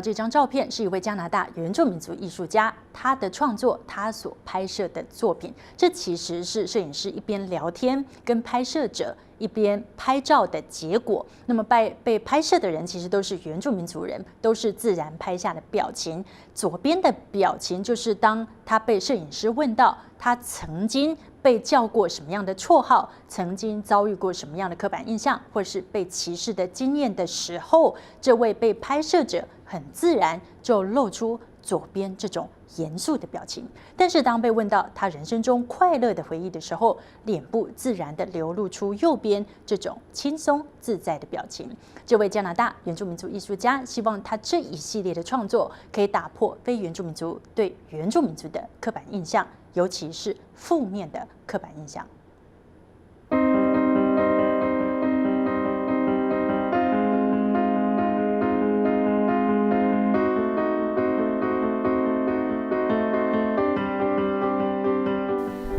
这张照片是一位加拿大原住民族艺术家他的创作，他所拍摄的作品。这其实是摄影师一边聊天跟拍摄者一边拍照的结果。那么被拍摄的人其实都是原住民族人，都是自然拍下的表情。左边的表情就是当他被摄影师问到他曾经被叫过什么样的绰号，曾经遭遇过什么样的刻板印象，或是被歧视的经验的时候，这位被拍摄者很自然就露出左边这种严肃的表情。但是当被问到他人生中快乐的回忆的时候，脸部自然的流露出右边这种轻松自在的表情。这位加拿大原住民族艺术家希望他这一系列的创作可以打破非原住民族对原住民族的刻板印象，尤其是负面的刻板印象。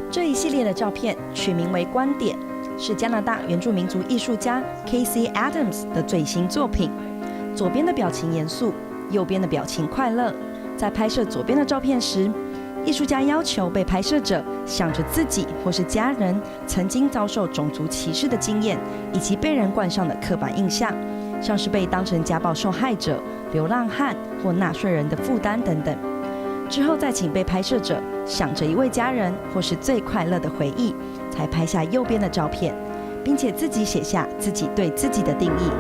这一系列的照片取名为观点，是加拿大原住民族艺术家 K-C Adams 的最新作品。左边的表情严肃，右边的表情快乐。在拍摄左边的照片时，艺术家要求被拍摄者想着自己或是家人曾经遭受种族歧视的经验以及被人冠上的刻板印象，像是被当成家暴受害者、流浪汉或纳税人的负担等等。之后再请被拍摄者想着一位家人或是最快乐的回忆，才拍下右边的照片，并且自己写下自己对自己的定义。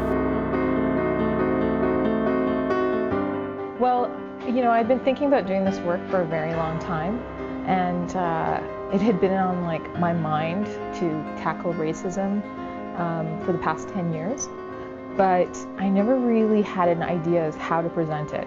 Well, I've been thinking about doing this work for a very long time, and it had been on my mind to tackle racism for the past 10 years, but I never really had an idea of how to present it.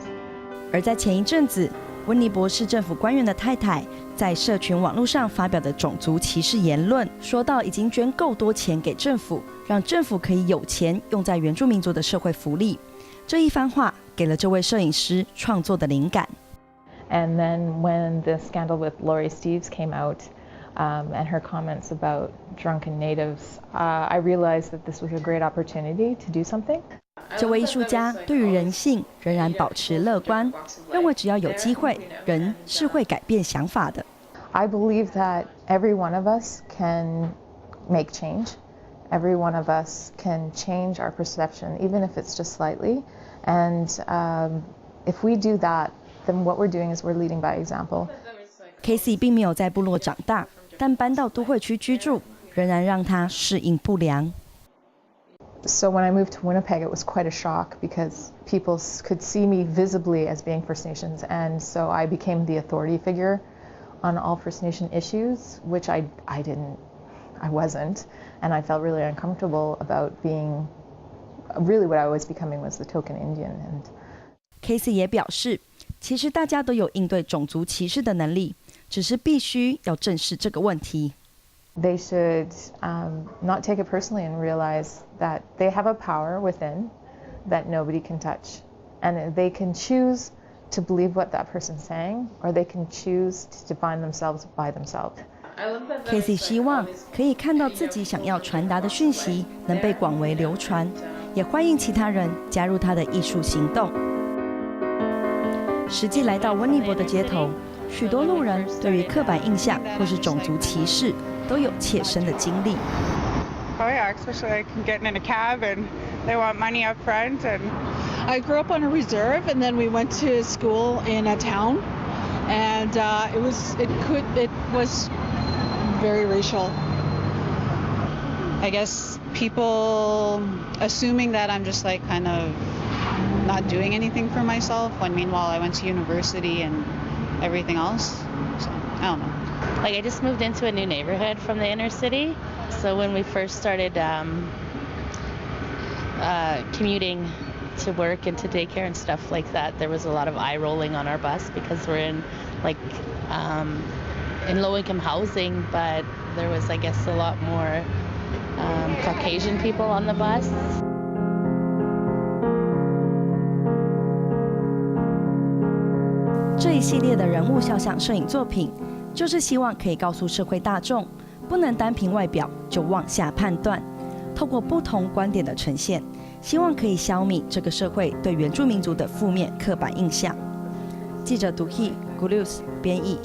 而在前一阵子，温尼伯市政府官员的太太在社群网路上发表的种族歧视言论，说到已经捐够多钱给政府，让政府可以有钱用在原住民族的社会福利。这一番话给了这位摄影师创作的灵感。And then when the scandal with Lori Steves came out, and her comments about drunken natives, I realized that this was a great opportunity to do something. 这位艺术家对于人性仍然保持乐观，认为只要有机会，人是会改变想法的。I believe that every one of us can make change. Every one of us can change our perception, even if it's just slightly. And if we do that, then what we're doing is we're leading by example. K-C 并没有在部落长大，但搬到都会区居住，仍然让他适应不良。So when I moved to Winnipeg, it was quite a shock because people could see me visibly as being First Nations, and so I became the authority figure on all First Nation issues, which I wasn't, and I felt really uncomfortable about being. Really, what I was becoming was the token Indian. And K-C 也表示，其实大家都有应对种族歧视的能力，只是必须要正视这个问题。They should not take it personally and realize that they have a power within that nobody can touch. And they can choose to believe what that person's saying, or they can choose to define themselves by themselves. K-C 希望可以看到自己想要传达的讯息能被广为流传，也欢迎其他人加入他的艺术行动。实际来到温尼伯的街头，许多路人对于刻板印象或是种族歧视都有切身的经历。Oh yeah, especially getting in a cab and they want money up front. And I grew up on a reserve, and then we went to school in a town, and it was very racial. I guess people assuming that I'm just kind of not doing anything for myself, when meanwhile I went to university and everything else. So I don't know. I just moved into a new neighborhood from the inner city, so when we first started commuting to work and to daycare and stuff like that, there was a lot of eye rolling on our bus because we're in low-income housing, but there was, I guess, a lot more Caucasian people on the bus. 这一系列的人物肖像摄影作品，就是希望可以告诉社会大众，不能单凭外表就妄下判断。透过不同观点的呈现希望可以消弭这个社会对原住民族的负面刻板印象。记者独 He Gulus 编译。